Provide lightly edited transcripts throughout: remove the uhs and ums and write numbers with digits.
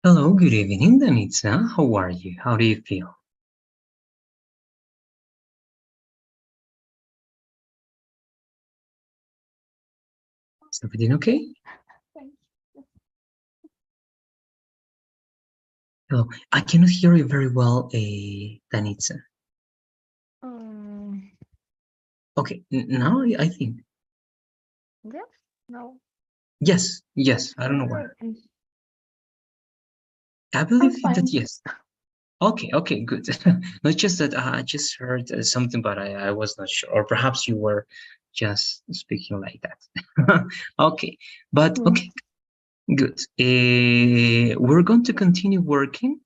Hello, good evening, Danitza. How are you? How do you feel? Is everything okay? Thank Hello, I cannot hear you very well, Danitza. Um, Okay, now I think. yes, no, Yes, I don't know why. I'm, I I'm believe that fine. yes. Okay, good. Not just that I just heard something, but I was not sure. Or perhaps you were just speaking like that. Okay, but Mm. okay, good. We're going to continue working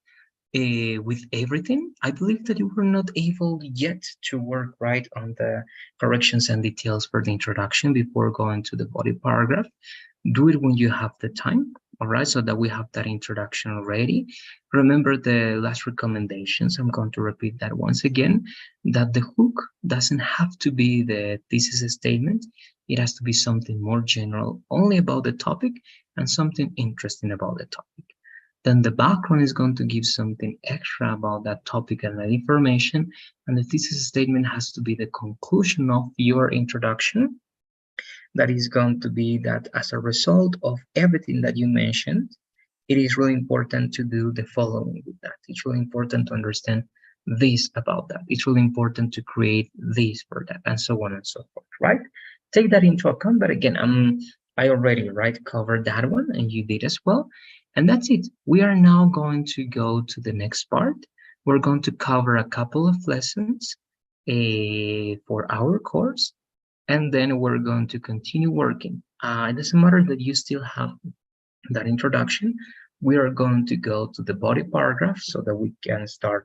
with everything. I believe that you were not able yet to work right on the corrections and details for the introduction before going to the body paragraph. Do it when you have the time, all right, so that we have that introduction already. Remember the last recommendations. I'm going to repeat that once again, that the hook doesn't have to be the thesis statement. It has to be something more general, only about the topic, and something interesting about the topic. Then the background is going to give something extra about that topic and that information. And the thesis statement has to be the conclusion of your introduction. That is going to be that as a result of everything that you mentioned, it is really important to do the following with that. It's really important to understand this about that. It's really important to create this for that, and so on and so forth, right? Take that into account. But again, I already covered that one, and you did as well. And that's it. We are now going to go to the next part. We're going to cover a couple of lessons for our course, and then we're going to continue working. It doesn't matter that you still have that introduction. We are going to go to the body paragraph so that we can start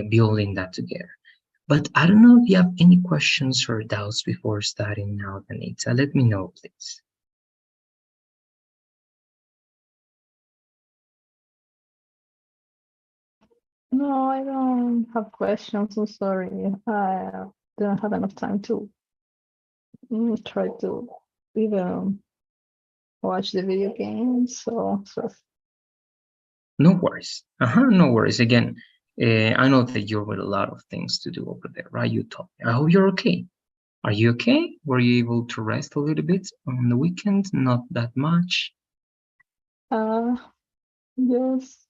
building that together. But I don't know if you have any questions or doubts before starting now, Danita. Let me know, please. No, I don't have questions. I'm sorry. I don't have enough time to try to even watch the video games. So No worries. No worries. Again, I know that you're with a lot of things to do over there, right? You told me. I hope you're okay. Are you okay? Were you able to rest a little bit on the weekend? Not that much. uh, yes,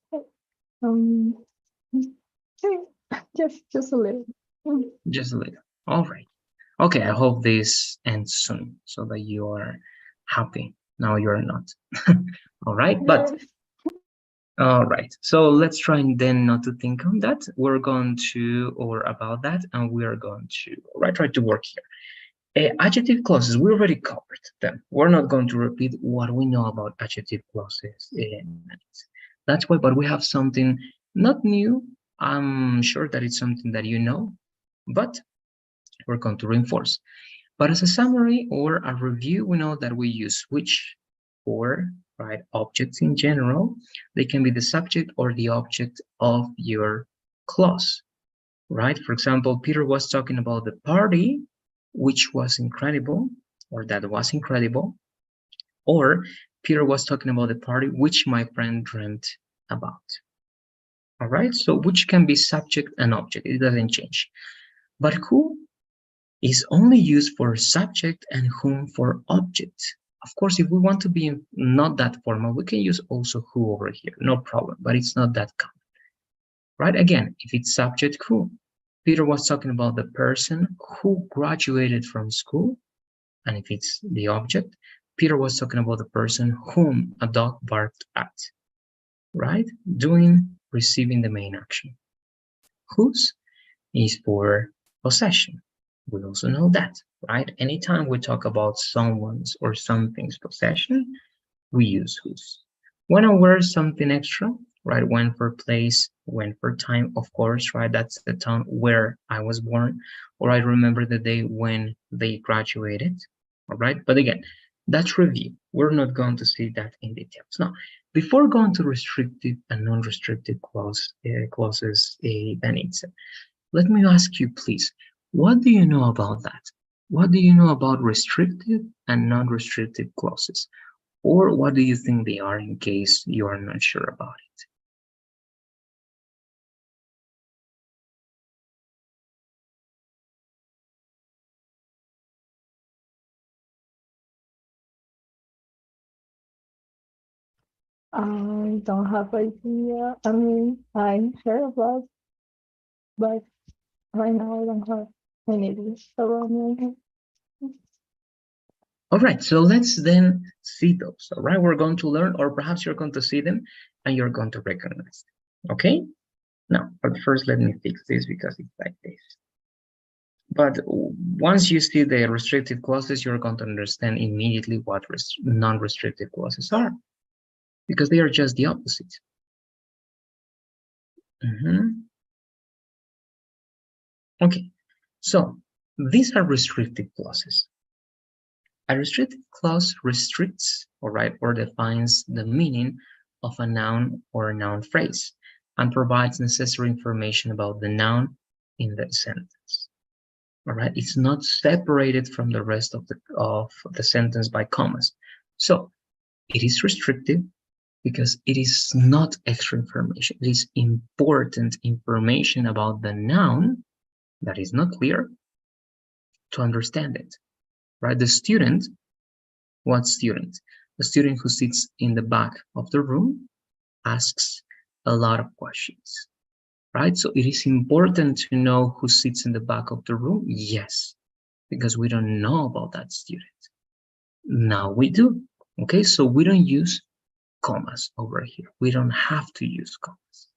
um, just a little. Mm. Just a little. All right. Okay, I hope this ends soon so that you are happy. Now you're not. All right, but Yes. all right. So let's try and then not to think on that. We're going to, or about that, and we are going to, all right, try to work here. Adjective clauses, we already covered them. We're not going to repeat what we know about adjective clauses. That's why, but we have something not new. I'm sure that it's something that you know, but we're going to reinforce. But as a summary or a review, we know that we use which for objects in general. They can be the subject or the object of your clause, right? For example, Peter was talking about the party, which was incredible, or that was incredible, or Peter was talking about the party which my friend dreamt about. All right, so which can be subject and object, it doesn't change. But who is only used for subject and whom for object. Of course, if we want to be not that formal, we can use also who over here, no problem, but it's not that common, right? Again, if it's subject who, Peter was talking about the person who graduated from school, and if it's the object, Peter was talking about the person whom a dog barked at, right? Doing, receiving the main action. Whose is for possession. We also know that, right? Anytime we talk about someone's or something's possession, we use whose. When I wear something extra, right? When for place, when for time, of course, right? That's the town where I was born, or I remember the day when they graduated, all right? But again, that's review. We're not going to see that in details. Now, before going to restrictive and non-restrictive clauses, Danitza, let me ask you, please, what do you know about that? What do you know about restrictive and non-restrictive clauses? Or what do you think they are in case you are not sure about it? I don't have idea. I mean, I heard about, but right now I don't have any ideas around me. All right, so let's then see those. All right, we're going to learn, or perhaps you're going to see them and you're going to recognize them. Okay, now, but first let me fix this because it's like this. But once you see the restrictive clauses, you're going to understand immediately what non-restrictive clauses are, because they are just the opposite. Okay, so these are restrictive clauses. A restrictive clause restricts, all right, or defines the meaning of a noun or a noun phrase and provides necessary information about the noun in the sentence. All right, it's not separated from the rest of the sentence by commas. So it is restrictive because it is not extra information. It is important information about the noun that is not clear to understand it, right? The student, what student? The student who sits in the back of the room asks a lot of questions, right? So it is important to know who sits in the back of the room. Yes, because we don't know about that student. Now we do. Okay, so we don't use commas over here. We don't have to use commas.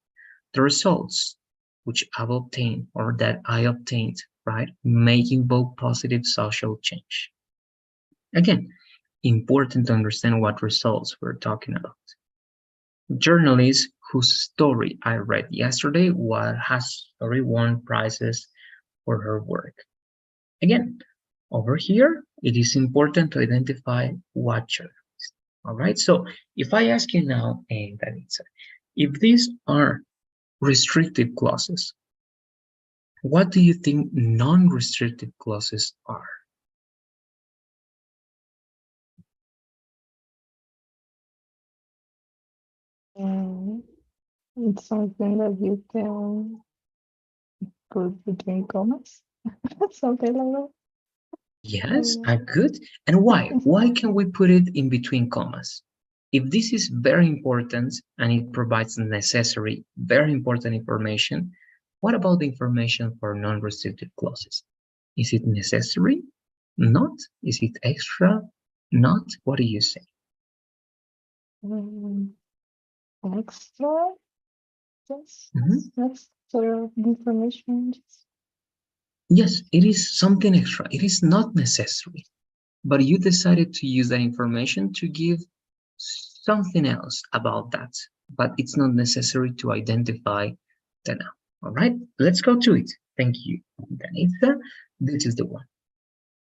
The results which I've obtained or that I obtained, right, may invoke positive social change. Again, important to understand what results we're talking about. Journalist whose story I read yesterday has already won prizes for her work. Again, over here, it is important to identify what journalist. All right, so if I ask you now, Danitza, if these are restrictive clauses, what do you think non-restrictive clauses are? It's something that you can put between commas, something like that. Yes, good. And why? Why can we put it in between commas? If this is very important and it provides necessary, very important information, what about the information for non-restrictive clauses? Is it necessary? Not? Is it extra? Not? What do you say? Extra, that's sort of information. Yes, it is something extra. It is not necessary, but you decided to use that information to give something else about that, but it's not necessary to identify the noun. All right, let's go to it. Thank you, Danitza. This is the one,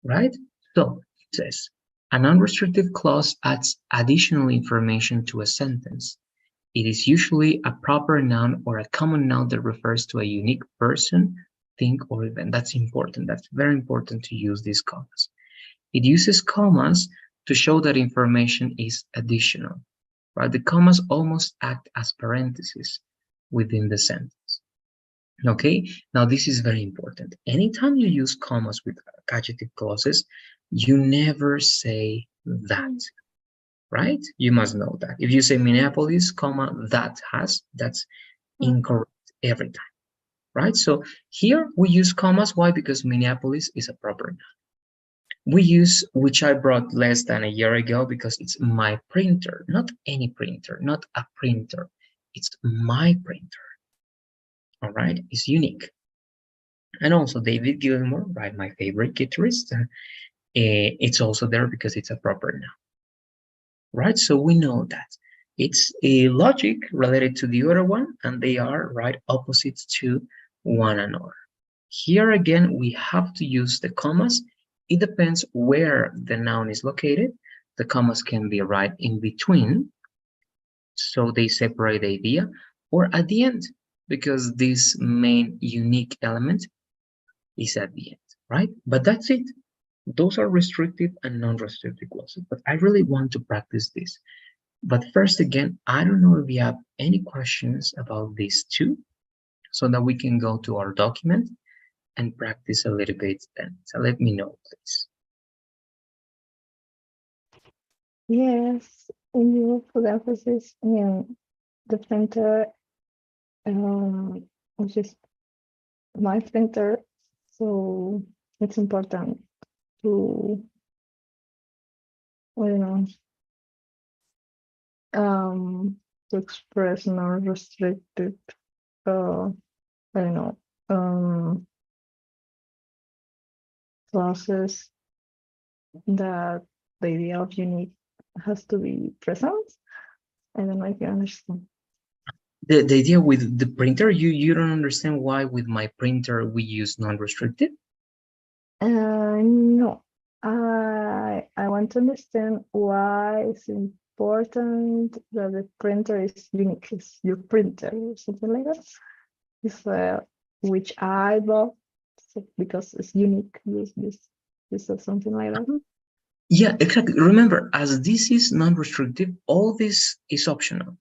right? So it says, a non-restrictive clause adds additional information to a sentence. It is usually a proper noun or a common noun that refers to a unique person, thing, or event. That's important. That's very important to use these commas. It uses commas to show that information is additional, right? The commas almost act as parentheses within the sentence. Okay, now this is very important. Anytime you use commas with adjective clauses, you never say that, right? You must know that. If you say Minneapolis, comma, that's incorrect every time, right? So here we use commas. Why? Because Minneapolis is a proper noun. We use which I brought less than a year ago because it's my printer, not any printer, not a printer. It's my printer. All right, it's unique. And also David Gilmour, right, my favorite guitarist, it's also there because it's a proper noun. Right, so we know that it's a logic related to the other one, and they are right opposites to one another. Here again, we have to use the commas. It depends where the noun is located. The commas can be right in between, so they separate the idea, or at the end, because this main unique element is at the end, right? But that's it. Those are restrictive and non-restrictive clauses, but I really want to practice this. But first, again, I don't know if you have any questions about these two, so that we can go to our document and practice a little bit then. So let me know, please. Yes, and you put emphasis in the printer, which is my printer, so it's important to, I don't know, to express non-restricted, I don't know, clauses that the idea of unique has to be present. I don't know if you understand. The idea with the printer, you don't understand why with my printer we use non-restricted? No, I want to understand why it's important that the printer is unique. It's your printer or something like that. It's which I bought because it's unique. This or something like that. Yeah, exactly. Remember, as this is non-restrictive, all this is optional.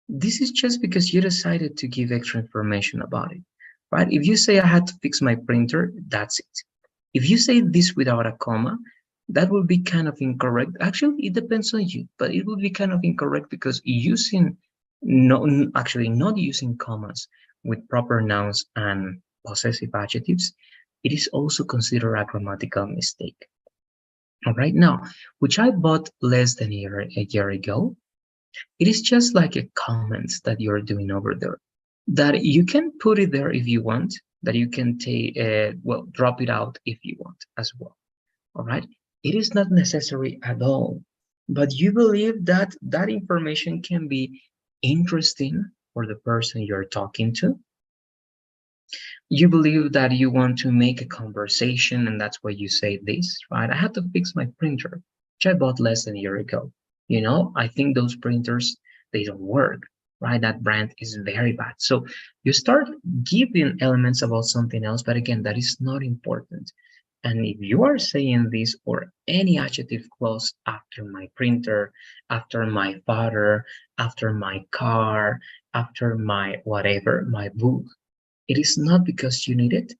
This is just because you decided to give extra information about it, right? If you say I had to fix my printer, that's it. If you say this without a comma, that will be kind of incorrect. Actually, it depends on you, but it will be kind of incorrect because using actually not using commas with proper nouns and possessive adjectives, it is also considered a grammatical mistake. All right, now, which I bought less than a year ago, it is just like a comment that you're doing over there, that you can put it there if you want, that you can take, well, drop it out if you want as well. All right. It is not necessary at all, but you believe that that information can be interesting for the person you're talking to. You believe that you want to make a conversation, and that's why you say this, right? I had to fix my printer, which I bought less than a year ago. You know, I think those printers, they don't work, right? That brand is very bad. So you start giving elements about something else, but again, that is not important. And if you are saying this or any adjective clause after my printer, after my father, after my car, after my whatever, my book, it is not because you need it.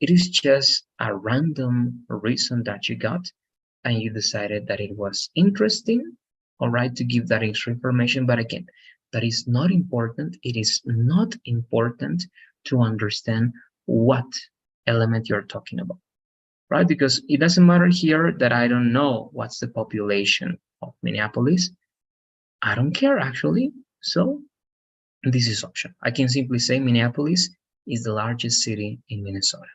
It is just a random reason that you got and you decided that it was interesting, all right, to give that extra information. But again, that is not important. It is not important to understand what element you're talking about, right? Because it doesn't matter here that I don't know what's the population of Minneapolis. I don't care actually. So this is option. I can simply say Minneapolis is the largest city in Minnesota,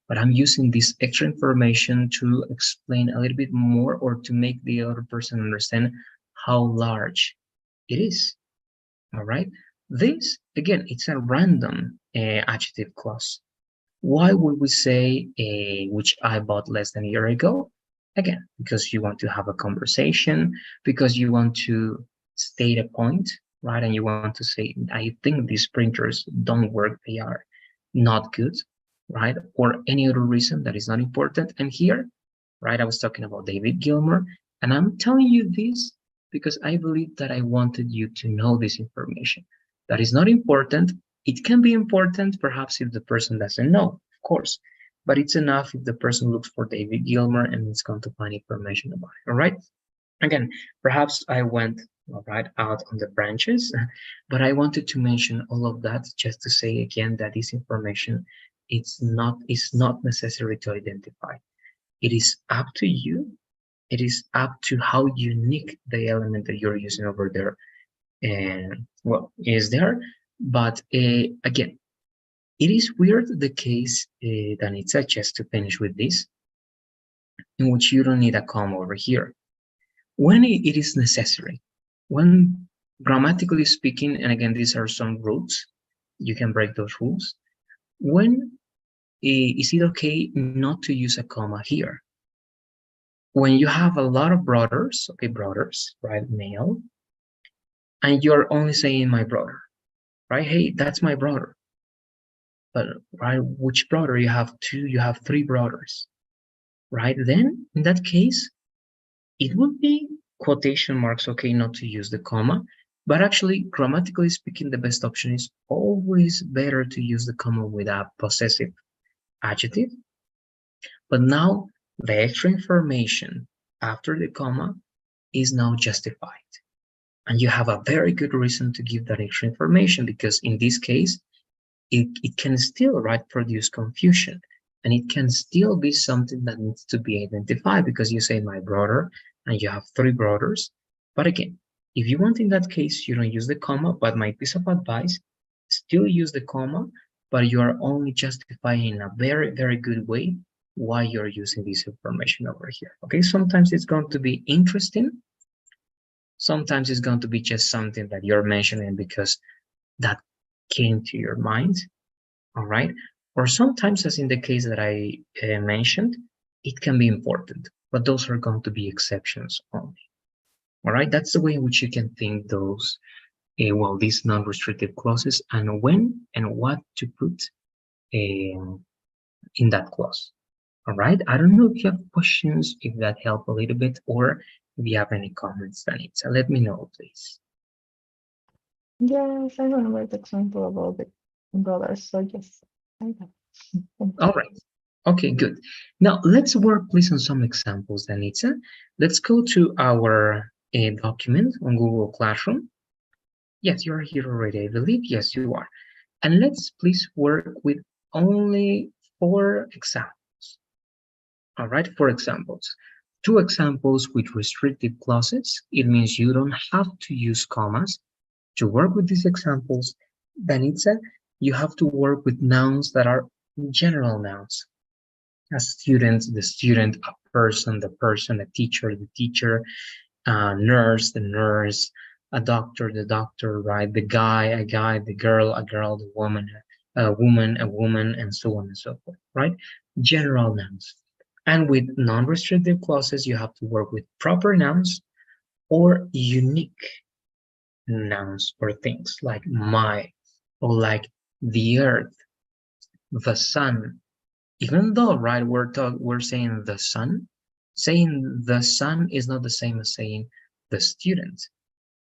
but I'm using this extra information to explain a little bit more or to make the other person understand how large it is. All right. This, again, it's a random adjective clause. Why would we say which I bought less than a year ago? Again, because you want to have a conversation, because you want to state a point, right? And you want to say, I think these printers don't work, they are not good, right? Or any other reason that is not important. And here, right, I was talking about David Gilmour, and I'm telling you this because I believe that I wanted you to know this information. That is not important. It can be important perhaps if the person doesn't know, of course, but it's enough if the person looks for David Gilmour and is going to find information about it. All right. Again, perhaps I went right out on the branches, but I wanted to mention all of that just to say again that this information is not necessary to identify. It is up to you. It is up to how unique the element that you're using over there and well is there. But again, it is weird the case, Danitza, just to finish with this, in which you don't need a comma over here. When it is necessary, when grammatically speaking, and again, these are some rules, you can break those rules. When is it okay not to use a comma here? When you have a lot of brothers, okay, brothers, right, male, and you're only saying my brother, right? Hey, that's my brother. But right, which brother? You have two, you have three brothers, right? Then in that case, it would be quotation marks okay not to use the comma, but actually, grammatically speaking, the best option is always better to use the comma with a possessive adjective. But now the extra information after the comma is now justified. And you have a very good reason to give that extra information, because in this case, it can still, right, produce confusion. And it can still be something that needs to be identified, because you say my brother and you have three brothers. But again, if you want in that case, you don't use the comma, but my piece of advice, still use the comma, but you are only justifying in a very, very good way why you're using this information over here. Okay, sometimes it's going to be interesting. Sometimes it's going to be just something that you're mentioning because that came to your mind. All right. Or sometimes, as in the case that I mentioned, it can be important, but those are going to be exceptions only. All right. That's the way in which you can think those, well, these non-restrictive clauses and when and what to put in that clause. All right. I don't know if you have questions, if that helped a little bit, or if you have any comments, Danitza, let me know, please. Yes, I remember the example about the brothers, so yes, I know. All right. Okay, good. Now let's work please on some examples, Danitza. Let's go to our document on Google Classroom. Yes, you're here already, I believe. Yes, you are. And let's please work with only 4 examples. All right, 4 examples. 2 examples with restrictive clauses. It means you don't have to use commas to work with these examples. Danitza, you have to work with nouns that are general nouns. A student, the student, a person, a teacher, a nurse, the nurse, a doctor, the doctor, right? The guy, a guy, the girl, the woman, a woman, and so on and so forth, right? General nouns. And with non-restrictive clauses, you have to work with proper nouns or unique nouns or things like my, or like the earth, the sun. Even though, right, we're saying the sun, saying the sun is not the same as saying the student,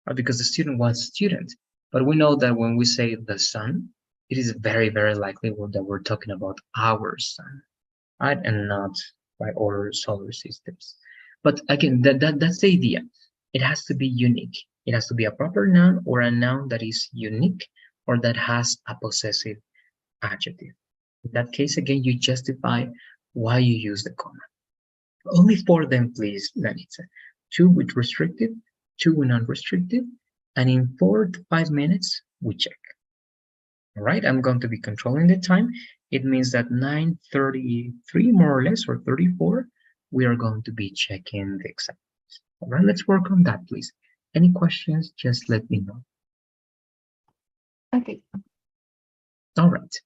right? Because the student was student. But we know that when we say the sun, it is very, very likely that we're talking about our sun, right? And not by our solar systems. But again, that's the idea. It has to be unique. It has to be a proper noun or a noun that is unique or that has a possessive adjective. In that case, again, you justify why you use the comma. Only 4 them, please, Danitza. 2 with restrictive, 2 with non-restrictive, and in 4 to 5 minutes, we check. All right, I'm going to be controlling the time. It means that 9:33 more or less, or 34, we are going to be checking the exam. All right, let's work on that, please. Any questions, just let me know. Okay. All right.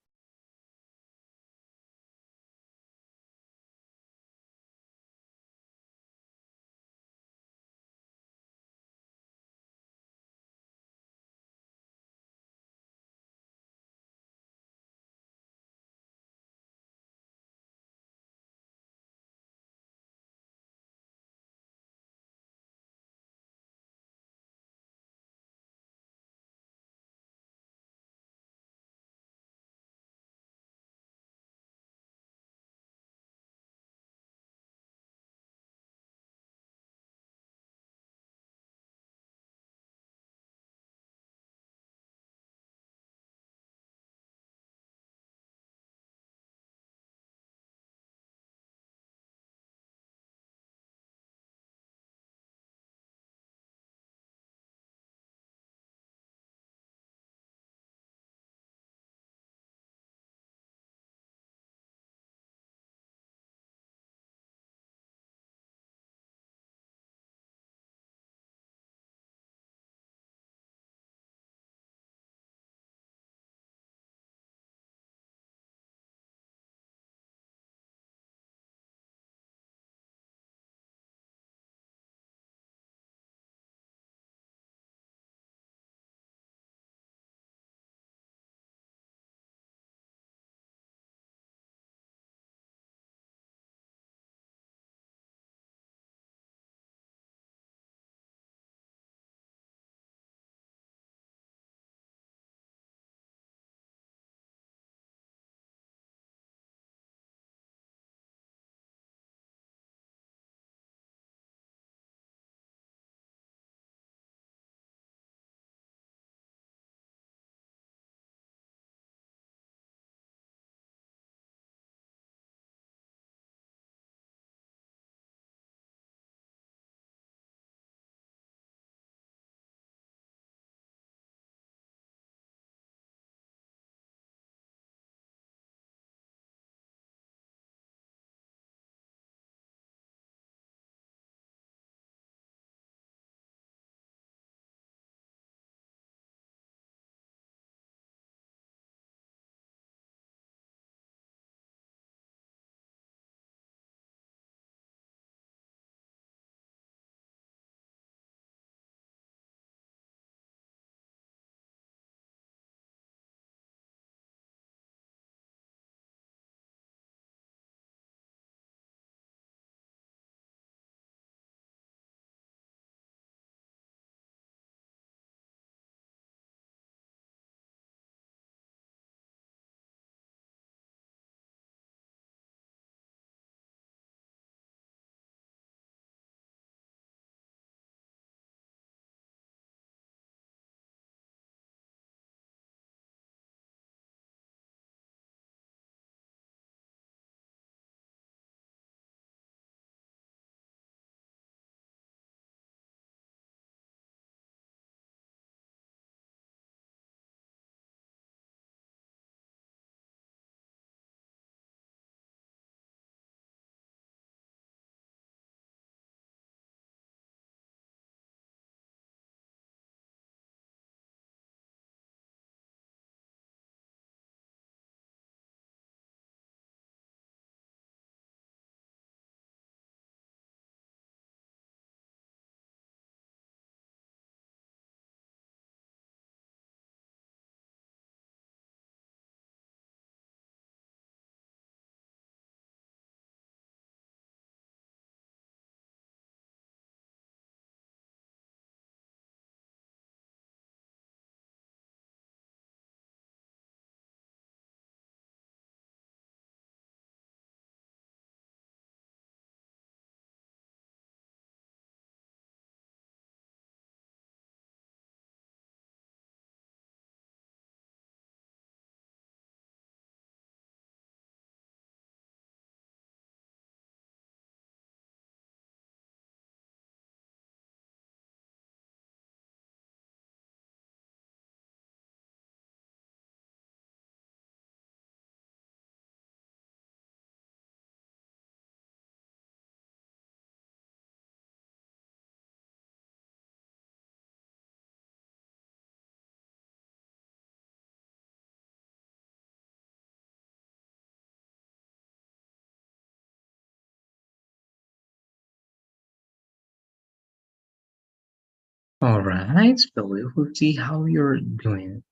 All right, so we will see how you're doing.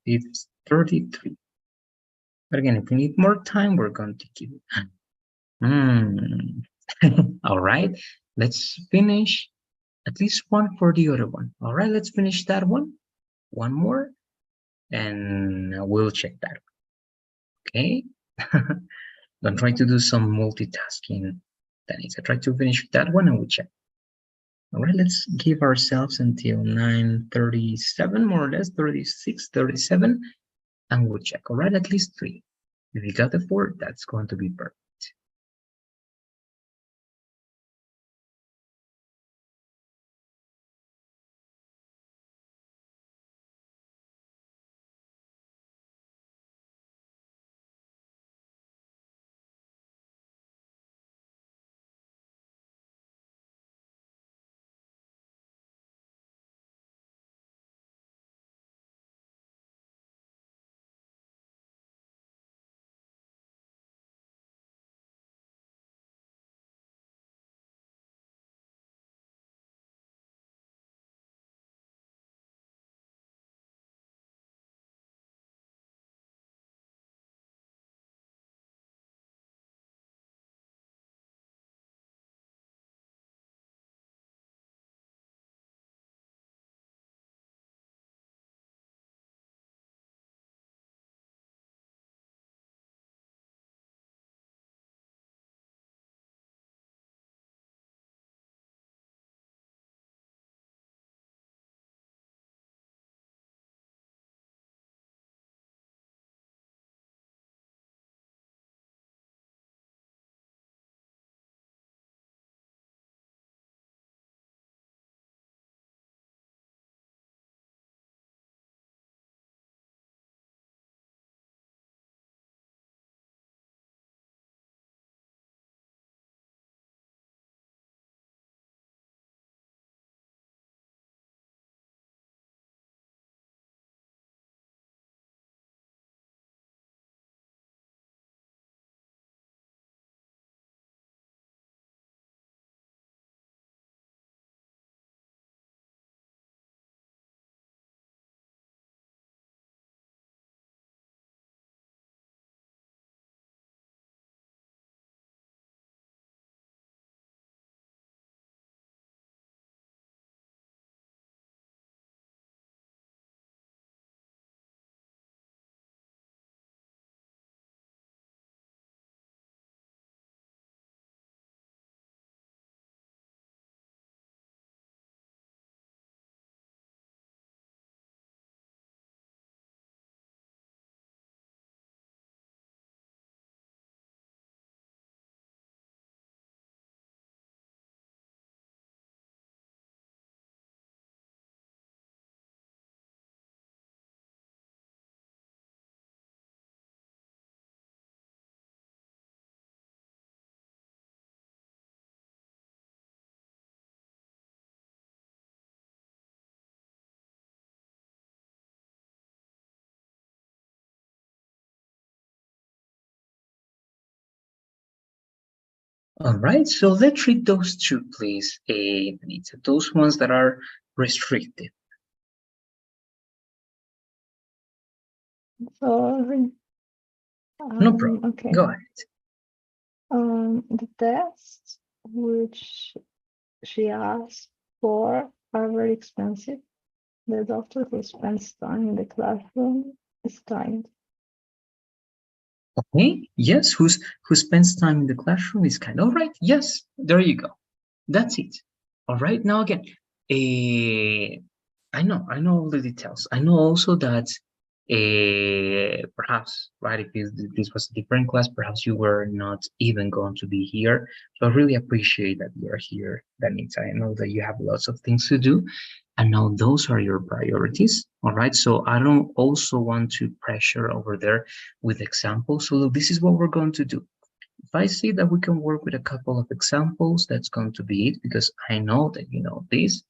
It's 33. But again, if we need more time, we're going to give it. All right, let's finish at least one for the other one. All right, let's finish that one. One more, and we'll check that. Okay. Don't try to do some multitasking. Denise, I try to finish that one and we check. All right, let's give ourselves until 9:37, more or less, 36, 37, and we'll check. All right, at least 3. If you got the 4, that's going to be perfect. All right, so let's read those 2, please, Benita. Those ones that are restricted. Sorry. No problem. Okay. Go ahead. The tests which she asked for are very expensive. The doctor who spends time in the classroom is kind. Okay, yes, who spends time in the classroom is kind. All right, yes, there you go. That's it. All right, now again, I know all the details. I know also that perhaps, right, if this was a different class, perhaps you were not even going to be here. So I really appreciate that you are here, Danita. I know that you have lots of things to do, and now those are your priorities. All right, so I don't also want to pressure over there with examples. So look, this is what we're going to do. If I see that we can work with a couple of examples, that's going to be it, because I know that you know this,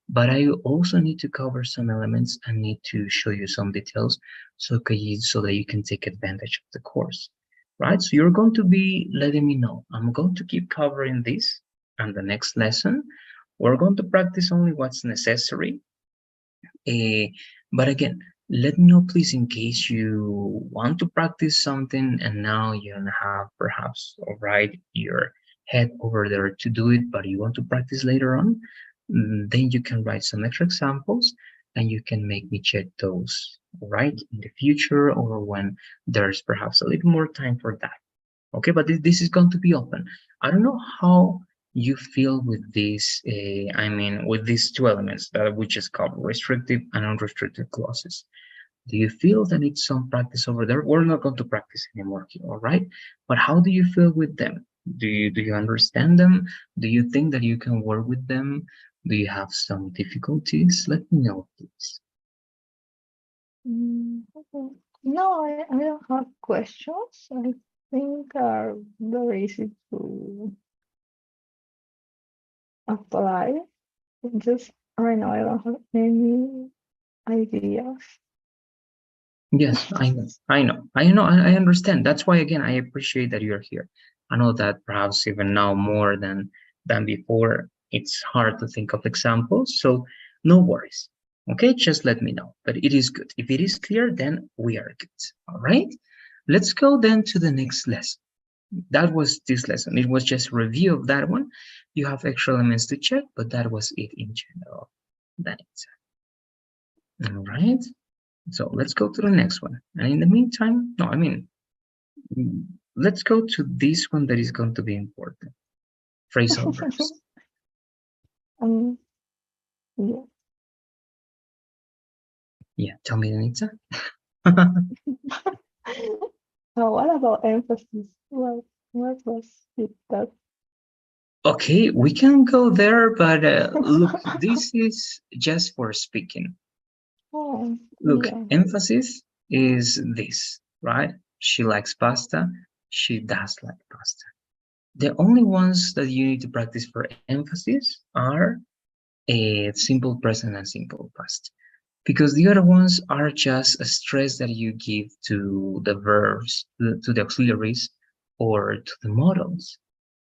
but I also need to cover some elements and need to show you some details so that you can take advantage of the course, right? So you're going to be letting me know. I'm going to keep covering this and the next lesson. We're going to practice only what's necessary. But again, let me know please in case you want to practice something and now you don't have perhaps right your head over there to do it, but you want to practice later on, then you can write some extra examples and you can make me check those right in the future or when there's perhaps a little more time for that. Okay, but this is going to be open. I don't know how you feel with this, I mean, with these two elements that we just covered, restrictive and unrestricted clauses. Do you feel that it's some practice over there? We're not going to practice anymore here, all right? But how do you feel with them? Do you understand them? Do you think that you can work with them? Do you have some difficulties? Let me know, please. Okay. No, I don't have questions. I think are very easy to apply. Just right now, I don't have any ideas. Yes, I understand. That's why, again, I appreciate that you're here. I know that perhaps even now more than before, it's hard to think of examples. So no worries. Okay, just let me know. But it is good. If it is clear, then we are good. All right. Let's go then to the next lesson. That was this lesson. It was just review of that one. You have extra elements to check, but that was it in general. That is it. All right. So let's go to the next one. And in the meantime, no, I mean, let's go to this one that is going to be important. Phrasal verbs. um, yeah. Yeah, tell me, Anita. So what about emphasis? What was it that? Okay, we can go there, but look, this is just for speaking. Oh, Look, yeah. emphasis is this, right? She likes pasta. She does like pasta. The only ones that you need to practice for emphasis are a simple present and simple past, because the other ones are just a stress that you give to the verbs, to the auxiliaries, or to the modals,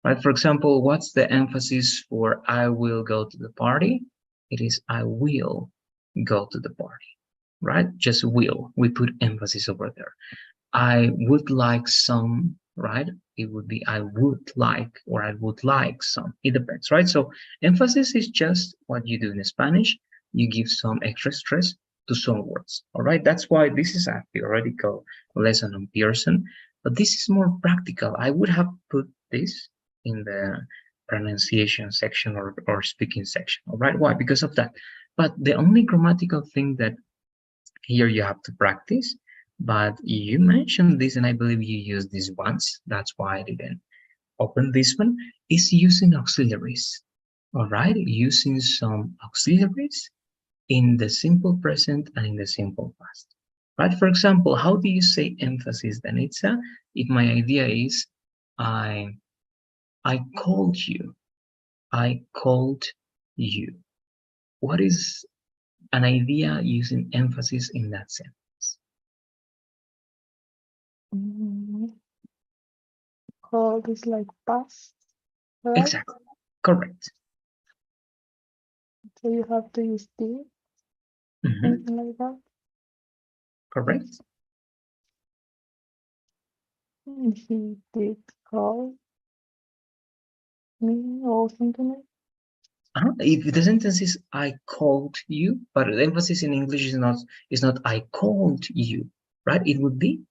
right? For example, what's the emphasis for I will go to the party? It is I will go to the party, right? Just will. We put emphasis over there. I would like some, right? It would be I would like or I would like some. It depends, right? So emphasis is just what you do in Spanish. You give some extra stress to some words, all right? That's why this is a theoretical lesson on Pearson, but this is more practical. I would have put this in the pronunciation section or speaking section, all right? Why? Because of that. But the only grammatical thing that here you have to practice, but you mentioned this and I believe you used this once, that's why I didn't open this one, is using auxiliaries. All right, using some auxiliaries in the simple present and in the simple past. Right, for example, how do you say emphasis, Danitza? If my idea is i I called you, I called you, what is an idea using emphasis in that sense? Mm, Called is like past, right? Exactly. Correct. So you have to use did, something like that. Correct. He did call me or something like If the sentence is I called you, but the emphasis in English is not I called you, right? It would be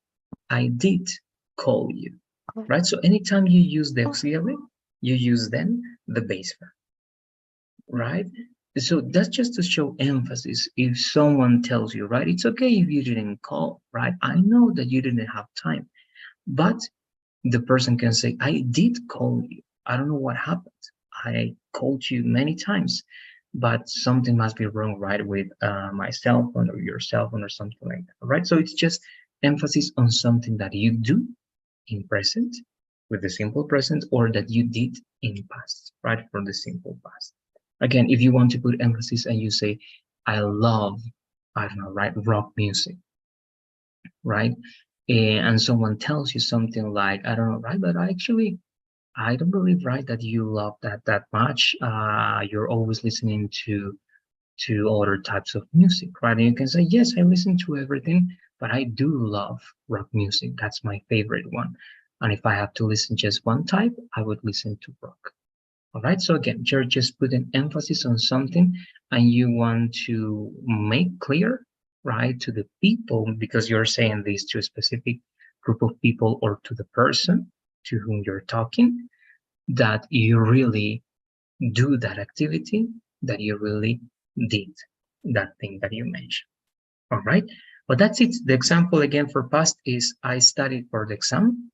I did call you, that. right? So anytime you use the auxiliary, you use then the base verb, right? So that's just to show emphasis. If someone tells you, right, it's okay if you didn't call, right? I know that you didn't have time, but the person can say, I did call you. I don't know what happened. I called you many times, but something must be wrong, right, with my cell phone or your cell phone or something like that, right? So it's just emphasis on something that you do in present with the simple present or that you did in past, right, for the simple past. Again, if you want to put emphasis and you say, I love, I don't know, right, rock music, right? And someone tells you something like, I don't know, right, but I actually I don't believe, right, that you love that much. You're always listening to other types of music, right? And you can say, yes, I listen to everything, but I do love rock music. That's my favorite one. And if I have to listen just one type, I would listen to rock. All right. So again, you're just putting emphasis on something and you want to make clear, right, to the people, because you're saying this to a specific group of people or to the person to whom you're talking, that you really do that activity, that you really did that thing that you mentioned. All right. But that's it. The example again for past is I studied for the exam.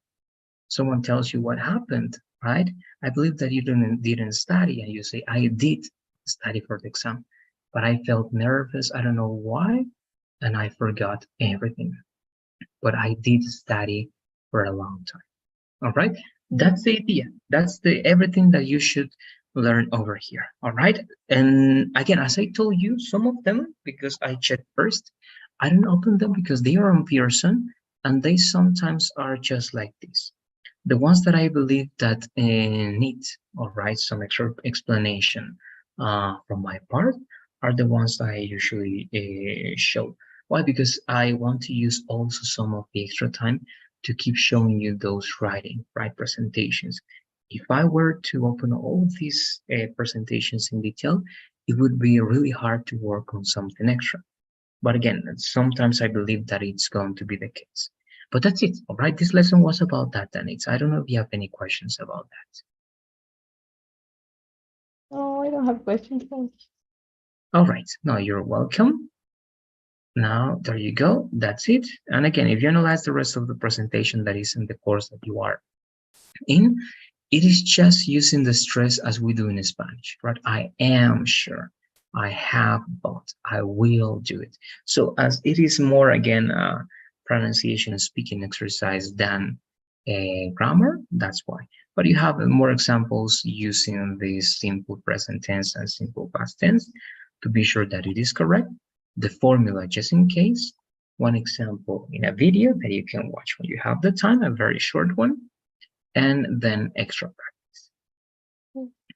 Someone tells you what happened, right? I believe that you didn't study, and you say, I did study for the exam, but I felt nervous. I don't know why, and I forgot everything. But I did study for a long time. All right, that's the idea. That's the everything that you should learn over here. All right, and again, as I told you, some of them, because I checked first, I don't open them because they are on Pearson and they sometimes are just like this. The ones that I believe that need, all right, some extra explanation from my part are the ones that I usually show. Why? Because I want to use also some of the extra time to keep showing you those right presentations. If I were to open all of these presentations in detail, it would be really hard to work on something extra. But again, sometimes I believe that it's going to be the case. But that's it. All right. This lesson was about that, Denise. I don't know if you have any questions about that. No, I don't have questions. Thanks. All right. Now you're welcome. Now, there you go. That's it. And again, if you analyze the rest of the presentation that is in the course that you are in, it is just using the stress as we do in Spanish, right? I am sure, I have, but I will do it. So as it is more, again, pronunciation and speaking exercise than grammar, that's why. But you have more examples using the simple present tense and simple past tense to be sure that it is correct. The formula, just in case, one example in a video that you can watch when you have the time, a very short one, and then extra practice.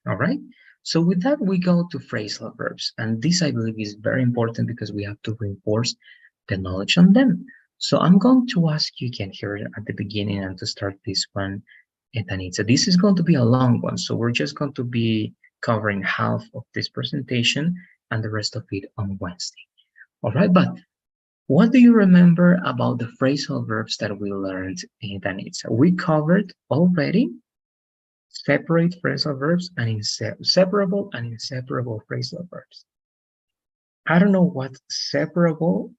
All right. So with that, we go to phrasal verbs. And this, I believe, is very important because we have to reinforce the knowledge on them. So I'm going to ask you again here at the beginning and to start this one, Anita. This is going to be a long one. So we're just going to be covering half of this presentation and the rest of it on Wednesday. All right. But what do you remember about the phrasal verbs that we learned in Danitza? We covered already separate phrasal verbs and separable and inseparable phrasal verbs. I don't know what separable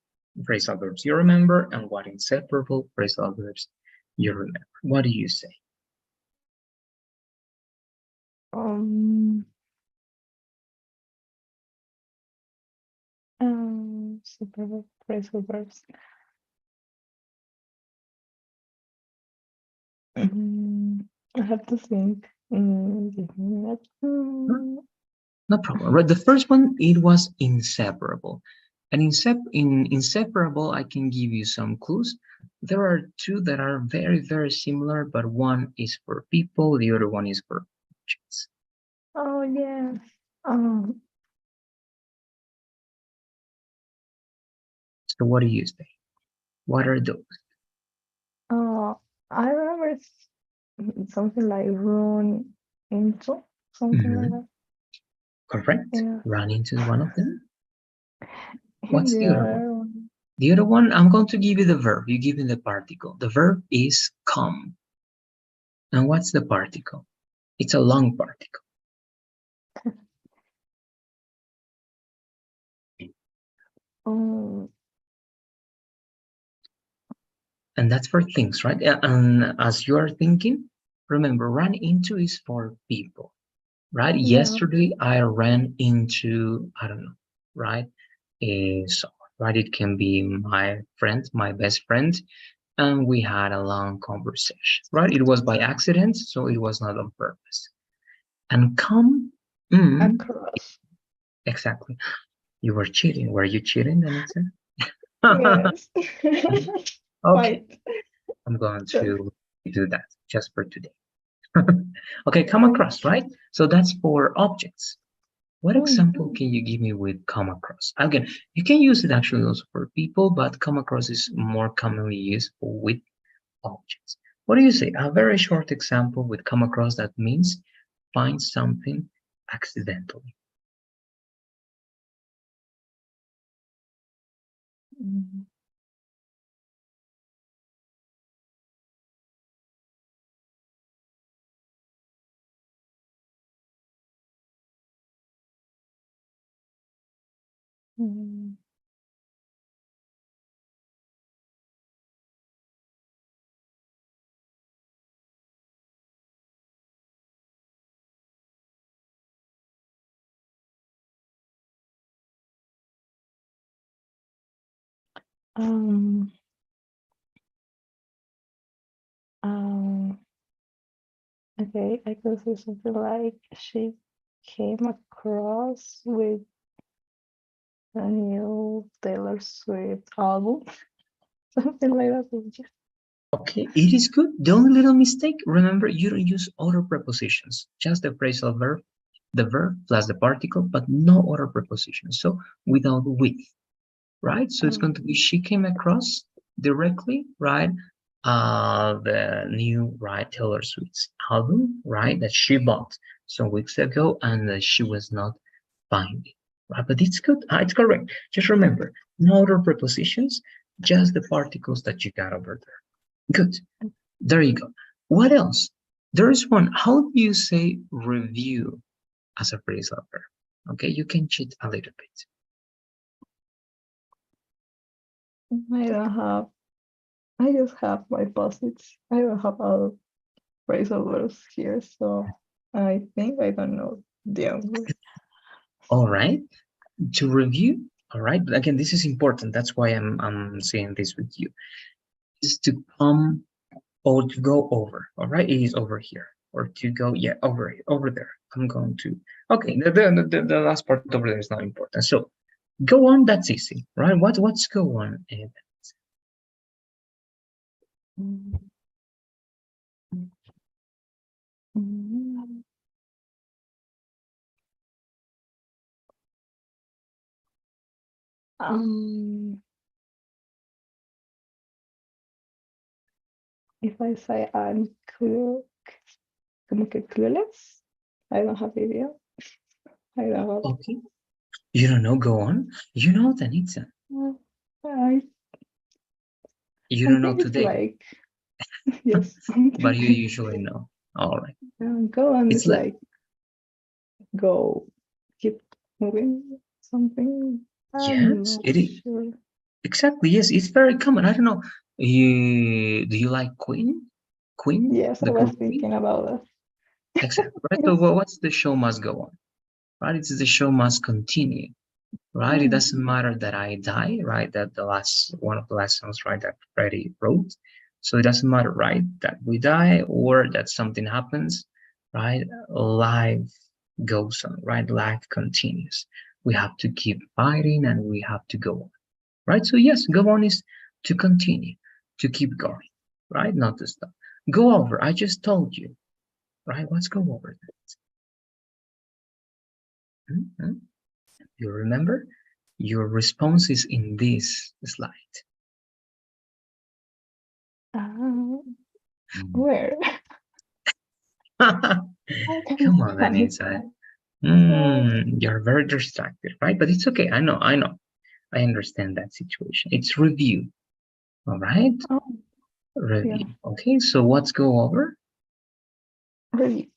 phrasal verbs you remember and what inseparable phrasal verbs you remember. What do you say? Separate phrasal verbs. I have to think. No problem. Right. The first one, it was inseparable. And in inseparable, I can give you some clues. There are two that are very, very similar, but one is for people, the other one is for objects. Oh, yes. So what do you say? What are those? I remember something like run into, something like that. Correct. Yeah. Run into one of them. What's the The other one? The other one, I'm going to give you the verb. You give me the particle. The verb is come. And what's the particle? It's a long particle. And that's for things, right? And as you are thinking, remember, run into is for people, right? Yeah. Yesterday, I ran into, I don't know, right? Someone, right? It can be my friend, my best friend, and we had a long conversation, right? It was by accident, so it was not on purpose. And come, across. Exactly. You were cheating. Were you cheating, Danitza? Yes. Okay. I'm going to do that just for today. Okay, come across, right? So that's for objects. What Mm. example can you give me with come across? Again, you can use it actually also for people, but come across is more commonly used with objects. What do you say? A very short example with come across that means find something accidentally. Mm. Mm. Um, um, okay, I could say something like she came across with a new Taylor Swift album, something like that. Okay, it is good. The only little mistake, remember, you don't use other prepositions, just the phrasal verb, the verb plus the particle, but no other prepositions. So without with, right? So it's going to be she came across directly, right? The new right Taylor Swift's album, right? That she bought some weeks ago, and she was not finding, right? But it's good. It's correct. Just remember, no other prepositions, just the particles that you got over there. Good. There you go. What else? There is one. How do you say review as a phrasal verb? Okay, you can cheat a little bit. I don't have, I just have my posits. I don't have other phrasal verbs here, so I think I don't know the answer. All right. To review, all right. Again, this is important. That's why I'm saying this with you. Is to come or to go over. All right, it is over here. Or to go, yeah, over there. I'm going to. Okay, the last part over there is not important. So go on. That's easy, right? What's go on? Mm. Mm. Um, if I say I'm clue, como que clueless, I don't have idea. I don't have. Okay, you don't know. Go on. You know, Danitza. I You I don't know think it's today, like yes. but you usually know. All right. Go on It's is like like go, keep moving, something. I'm yes, not it is. sure. Exactly. Yes, it's very common. I don't know. You do you like Queen? Queen, Yes, I the was group Queen? thinking about that. Exactly. Right. So Yes. what's the show must go on? Right. It's the show must continue. Right. It Mm. doesn't matter that I die. Right. That the last one of the last songs. Right. That Freddie wrote. So it doesn't matter. Right. That we die or that something happens. Right. Life goes on. Right. Life continues. We have to keep fighting and we have to go on. Right? So yes, go on is to continue, to keep going, right? Not to stop. Go over. I just told you, right? Let's go over that. Mhm. You remember? Your response is in this slide. Where? I can Come on, find Anita. it. You're very distracted, right? But it's okay. I know. I understand that situation. It's review. All right? Oh, yeah. Review. Okay, so let's go over. Really.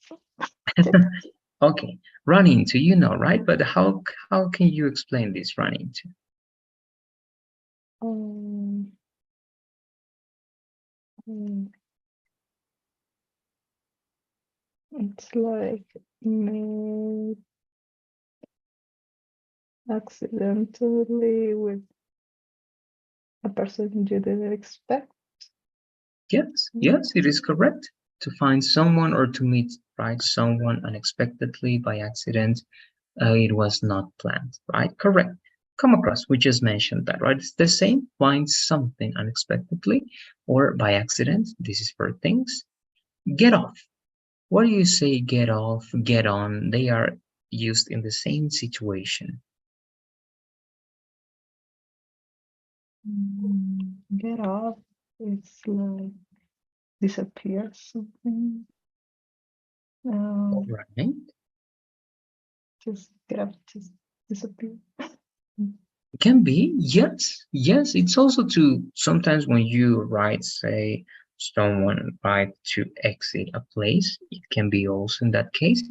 Check. Okay, run into, you know, right? But how can you explain this run into? Um, mm, it's like made accidentally with a person you didn't expect. Yes, Mm. yes, it is correct. To find someone or to meet, right, someone unexpectedly by accident, it was not planned, right? Correct. Come across, we just mentioned that, right? It's the same. Find something unexpectedly or by accident. This is for things. Get off. What do you say get off, get on? They are used in the same situation. Get off. It's like disappear something. Right? Just get up, just disappear. Can be, yes, yes. It's also to sometimes when you write, say, someone write to exit a place, it can be also in that case.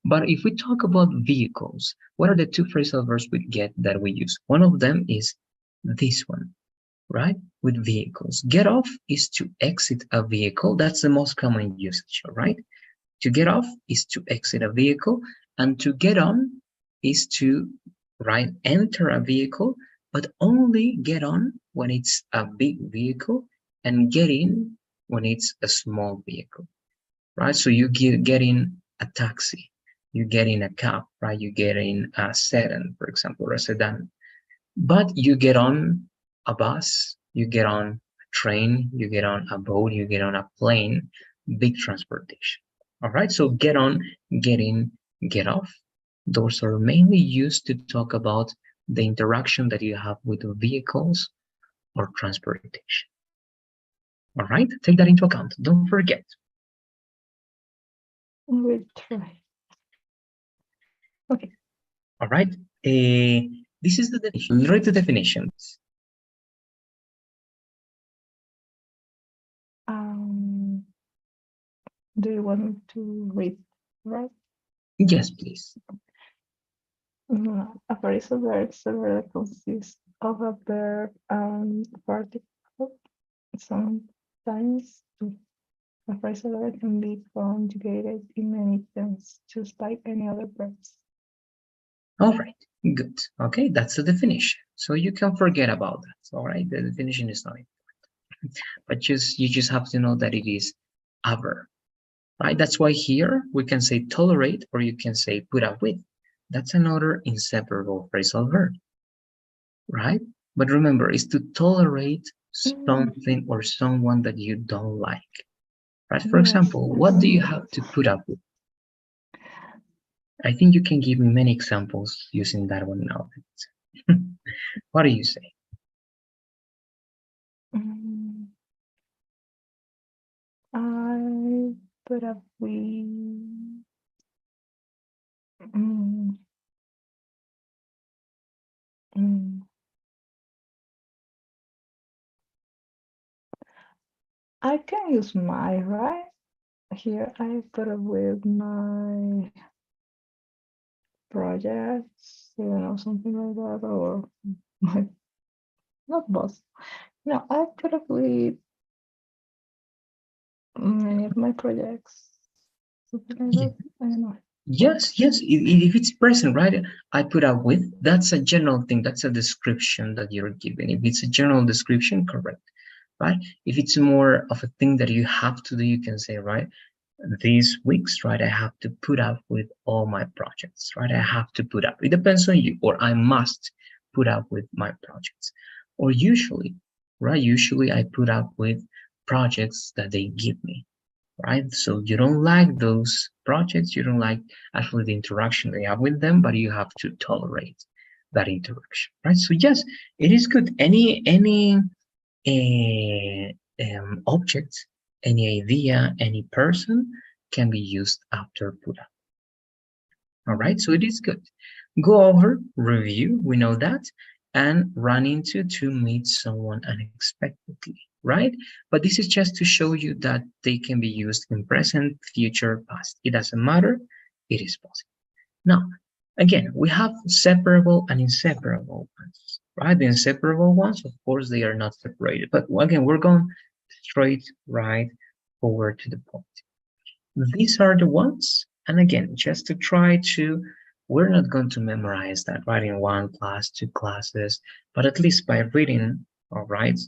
But if we talk about vehicles, what are the two phrasal verbs we get that we use? One of them is this one, right? With vehicles. Get off is to exit a vehicle. That's the most common usage, right? To get off is to exit a vehicle, and to get on is to, right, enter a vehicle, but only get on when it's a big vehicle and get in when it's a small vehicle, right? So you get in a taxi, you get in a cab, right? You get in a sedan, for example, or a sedan, but you get on a bus, you get on a train, you get on a boat, you get on a plane, big transportation. All right, so get on, get in, get off. Those are mainly used to talk about the interaction that you have with vehicles or transportation. All right, take that into account. Don't forget. We'll try. Okay. All right, this is the definition. Let's read the definitions. Do you want me to read, right? Yes, please. A phrasal verb is a verb that consists of a verb and particle. Sometimes a phrasal verb can be conjugated in many tenses, just like any other verbs. All right, good. Okay, that's the definition. So you can forget about that. All right, the definition is not important, but you just have to know that it is a verb, right? That's why here we can say tolerate, or you can say put up with. That's another inseparable phrasal verb, right? But remember, it's to tolerate something or someone that you don't like, right? For Yes, example, what do yes. you have to put up with? I think you can give me many examples using that one now. What do you say? I put up with mm, mm. I can use my, right? Here I put up with my projects, something like that, or my, not boss. No, I put up with many of my projects, something like that. I don't know. Yes, yes. If it's present, right? I put up with. That's a general thing. That's a description that you're giving. If it's a general description, correct, right? If it's more of a thing that you have to do, you can say, right? These weeks, right? I have to put up with all my projects, right? I have to put up. It depends on you, or I must put up with my projects, or usually, right? Usually, I put up with projects that they give me, right? So you don't like those projects, you don't like actually the interaction they have with them, but you have to tolerate that interaction, right? So yes, it is good. Any object, any idea, any person can be used after put up. All right, so it is good. Go over, review, we know that, and run into to meet someone unexpectedly, right? But this is just to show you that they can be used in present, future, past. It doesn't matter, it is possible. Now, again, we have separable and inseparable ones, right? The inseparable ones, of course, they are not separated. But again, we're going straight right forward to the point. These are the ones, and again, just to try to, we're not going to memorize that right in one class, two classes, but at least by reading, all right?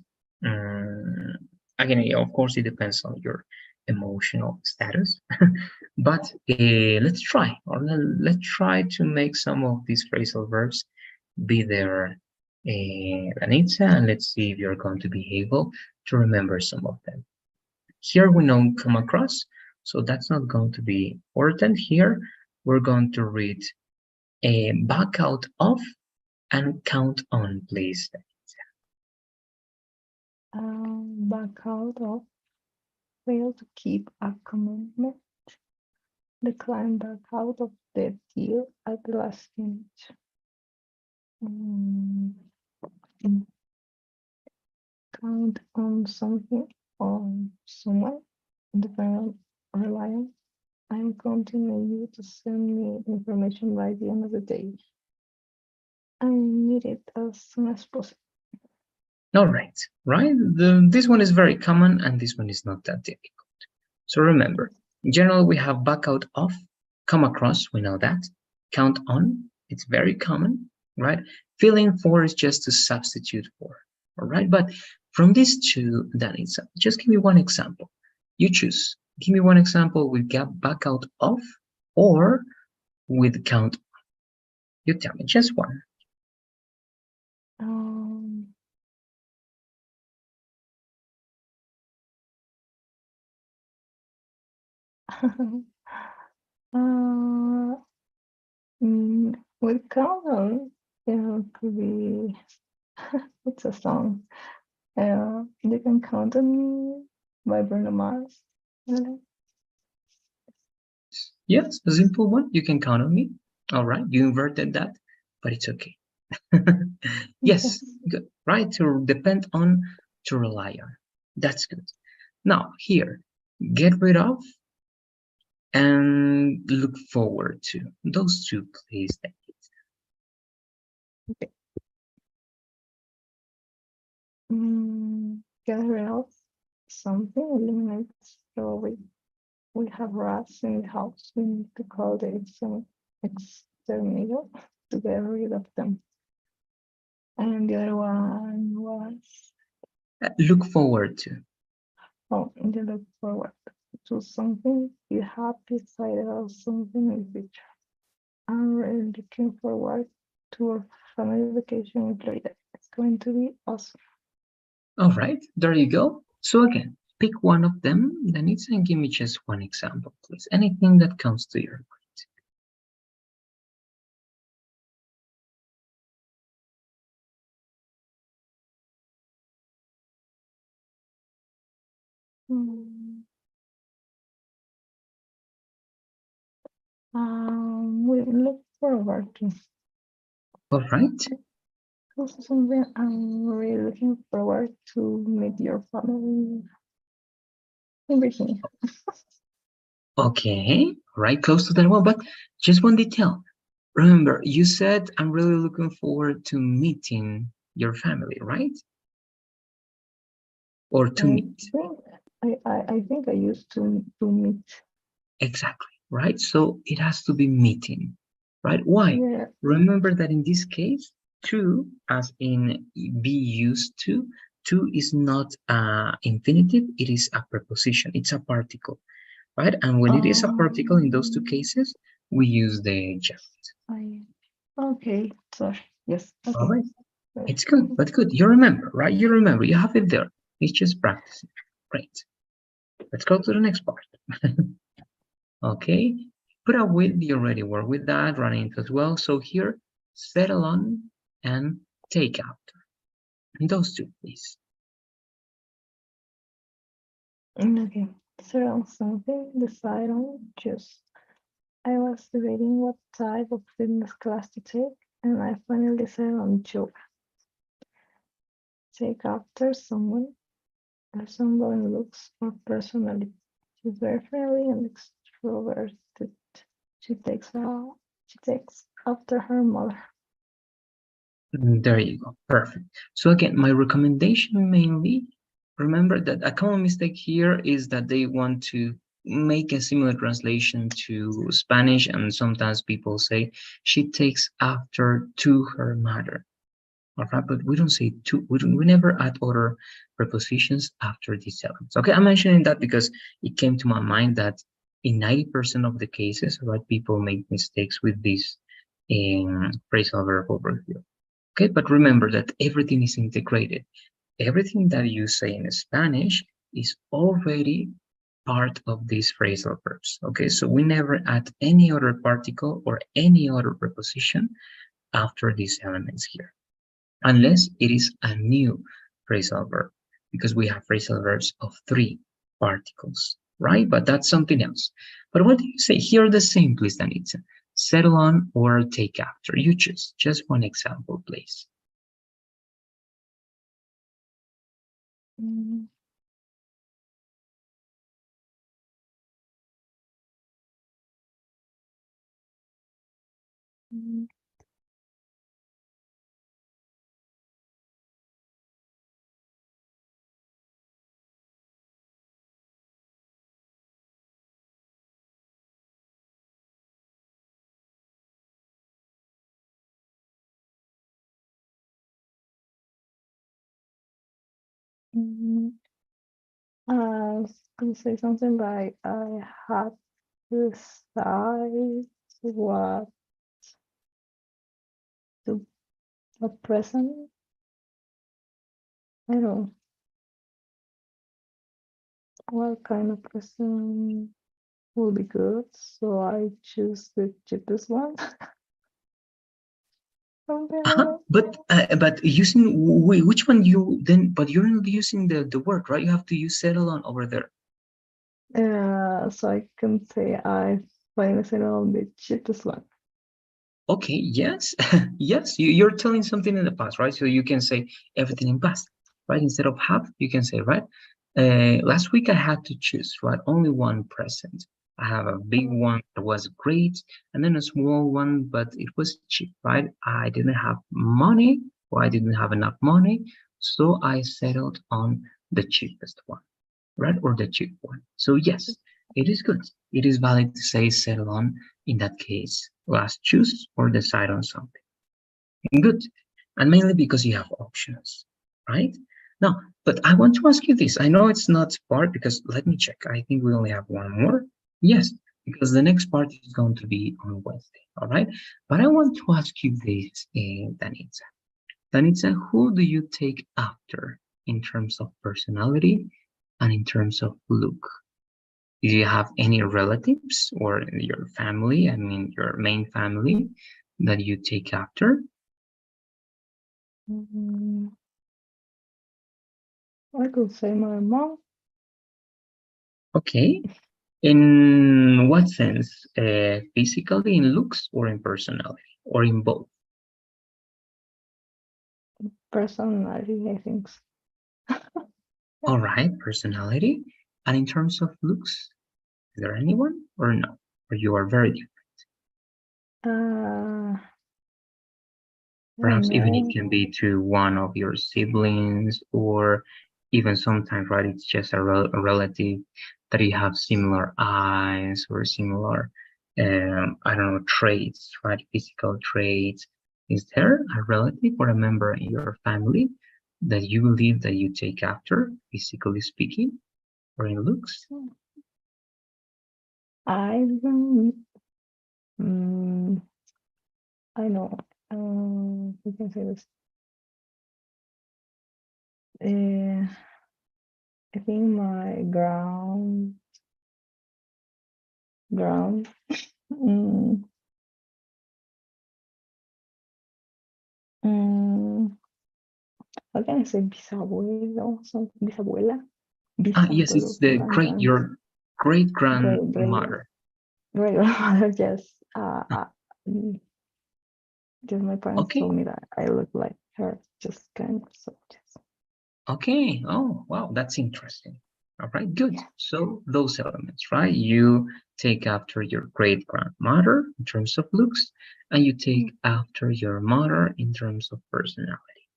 Again, of course, it depends on your emotional status, but let's try, or let's try to make some of these phrasal verbs be there, Anita, and let's see if you're going to be able to remember some of them. Here we now come across So that's not going to be important here. We're going to read a back out of and count on, please. Back out of, fail to keep a commitment, decline back out of the deal at the last minute. Count on something or someone, depend on, rely on. I'm counting on you to send me information by the end of the day. I need it as soon as possible. All right, right? This one is very common and this one is not that difficult. So remember, in general, we have back out of, come across, we know that. Count on, it's very common, right? Fill in for is just to substitute for, all right? But from these two, that is, just give me one example. You choose. Give me one example with back out of or with count on. You tell me, just one. With count on, could be, it's a song. You can count on me by Bruno Mars. Yes, a simple one. You can count on me. All right, you inverted that, but it's okay. Yes, good. Right, to depend on, to rely on. That's good. Now here, get rid of and look forward to. Those two, please. Okay. Get rid of something, eliminates the we have rats in the house. We need to call the exterminator to get rid of them. And the other one was Look forward to. you look forward to something. You have decided on something in the future. I'm really looking forward to a family vacation in Florida. It's going to be awesome. All right, there you go. So again, pick one of them, Denise, and give me just one example, please. Anything that comes to your mind. We look forward to. All right. Also something I'm really looking forward to meet your family in Virginia. Okay, right close to that one, but just one detail. Remember, you said I'm really looking forward to meeting your family, right? Or to meet. I think I used to meet. Exactly, right? So it has to be meeting, right? Why? Yeah. Remember that in this case, to, as in be used to is not infinitive, it is a preposition, it's a particle, right? And when it is a particle in those two cases, we use the just. Okay, sorry. Yes. Okay. All right. It's good, but good. You remember, right? You remember, you have it there. It's just practicing. Great. Let's go to the next part. Okay. Put a with, you already work with that, run into as well. So here, settle on and take after. Those two, please. Okay. Settle on something, decide on, choose. I was debating what type of fitness class to take, and I finally decided on yoga. Take after someone, or someone looks or personality. She's very friendly and extroverted. She takes after her mother. There you go. Perfect. So again, my recommendation mainly, remember that a common mistake here is that they want to make a similar translation to Spanish, and sometimes people say she takes after to her mother. All right, but we don't say to, we never add other prepositions after these elements. Okay, I'm mentioning that because it came to my mind that in 90% of the cases, right, people make mistakes with this phrasal verb over here. Okay, but remember that everything is integrated. Everything that you say in Spanish is already part of these phrasal verbs. Okay, so we never add any other particle or any other preposition after these elements here, unless it is a new phrasal verb, because we have phrasal verbs of 3 particles, right? But that's something else. But what do you say? Here the same, please, Danitza. Settle on or take after. You choose. Just one example, please. Mm, mm, mm. I was gonna say something like I had to decide to what present. I don't know what kind of present will be good, so I choose the cheapest one. Something like But using which one you then? But you're not using the word, right? You have to use settle on over there. that. So I can say I finally settled on the cheapest one. Okay, yes, yes, you're telling something in the past, right? So you can say everything in past, right? Instead of have, you can say, right? Last week I had to choose, right? Only one present. I have a big one that was great, and then a small one, but it was cheap, right? I didn't have money, or I didn't have enough money, so I settled on the cheapest one, right? Or the cheap one. So yes, it is good. It is valid to say settle on in that case. Last choose or decide on something. Good. And mainly because you have options, right? Now, but I want to ask you this. I know it's not part because let me check. I think we only have one more. Yes, because the next part is going to be on Wednesday. All right. But I want to ask you this, Danitza. Danitza, who do you take after in terms of personality and in terms of look? Do you have any relatives or your family, I mean your main family, that you take after? Mm, I could say my mom. Okay. In what sense? Physically, in looks, or in personality, or in both? Personality, I think. All right, personality. And in terms of looks, is there anyone or no? Or you are very different? I don't Perhaps even it know. can be to one of your siblings, or even sometimes, right, it's just a relative that you have similar eyes or similar, I don't know, traits, right, physical traits. Is there a relative or a member in your family that you believe that you take after, physically speaking, or in looks? I don't. I know. We can say this. Uh, I think my ground. Mm, mm, how can I say bisabuelo? Some bisabuela, Ah, yes, bisabuelo, it's the great, grand, your great great, grandmother. great grandmother. Yes. Mm, just my parents Okay. told me that I look like her, just kind of. So just Okay. Oh, wow, that's interesting. All right, good. yeah. So those elements, right? You take after your great grandmother in terms of looks, and you take Mm, after your mother in terms of personality,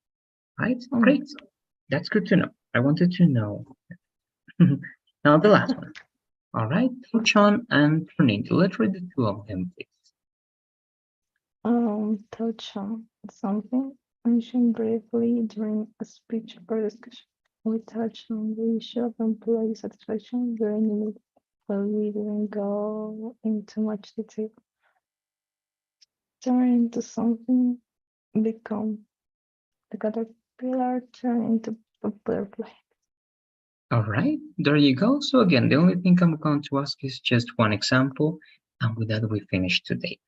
right? mm. Great. That's good to know. I wanted to know. Now the last one. All right, Tuchan and Tornado. Let's read the two of them, please. Touch on something mentioned briefly during a speech or discussion. We touched on the issue of employee satisfaction during the meeting, but we didn't go into much detail. Turn into something, become the caterpillar, turn into a butterfly. All right, there you go. So again, the only thing I'm going to ask is just one example, and with that we finish today.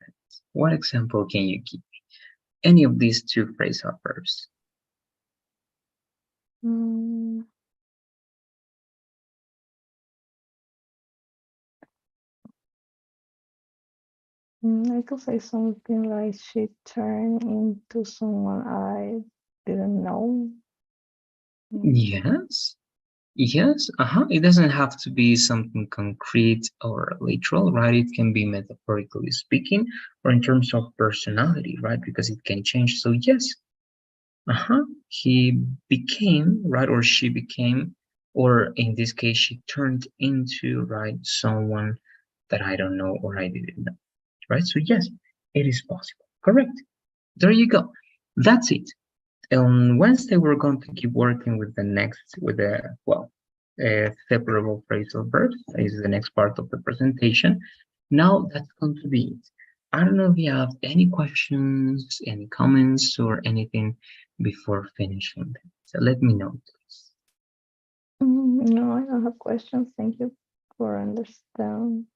What example can you give? Any of these two phrasal verbs? Mm, I could say something like she turned into someone I didn't know. Yes. Yes, It doesn't have to be something concrete or literal, right? It can be metaphorically speaking or in terms of personality, right? Because it can change. So yes, he became, right? Or she became, or in this case, she turned into, right? Someone that I don't know or I didn't know, right? So yes, it is possible. Correct. There you go. That's it. On Wednesday, we're going to keep working with separable phrasal verbs. Is the next part of the presentation. Now that's going to be it. I don't know if you have any questions, any comments, or anything before finishing. So let me know, please. No, I don't have questions. Thank you for understanding.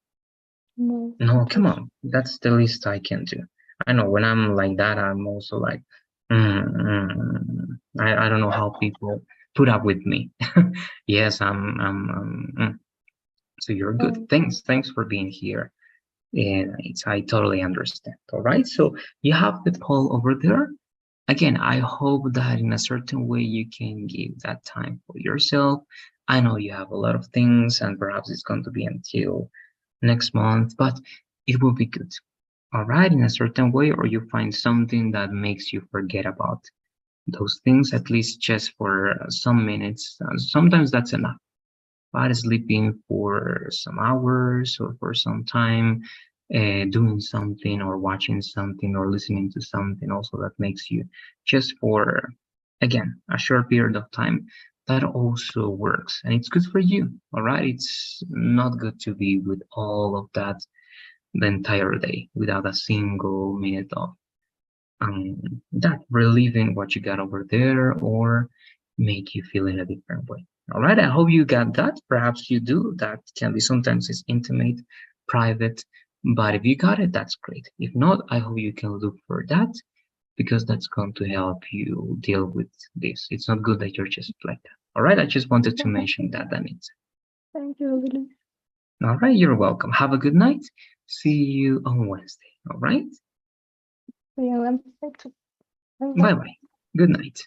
No, No, come question. on. That's the least I can do. I know when I'm like that, I'm also like, I don't know how people put up with me. Yes, so you're good. Um, Thanks for being here. And I totally understand. All right. So you have the poll over there. Again, I hope that in a certain way you can give that time for yourself. I know you have a lot of things and perhaps it's going to be until next month, but it will be good. All right, in a certain way, or you find something that makes you forget about those things, at least just for some minutes. Sometimes that's enough. But sleeping for some hours or for some time, doing something or watching something or listening to something also that makes you just for, again, a short period of time, that also works. And it's good for you, all right? It's not good to be with all of that the entire day without a single minute of that relieving what you got over there or make you feel in a different way. All right, I hope you got that. Perhaps you do. That can be sometimes it's intimate, private, but if you got it, that's great. If not, I hope you can look for that because that's going to help you deal with this. It's not good that you're just like that. All right, I just wanted to mention that, Danit. Thank you, Lily. All right, you're welcome. Have a good night. See you on Wednesday. All right, See you on Wednesday too. Bye bye bye. bye. Good night.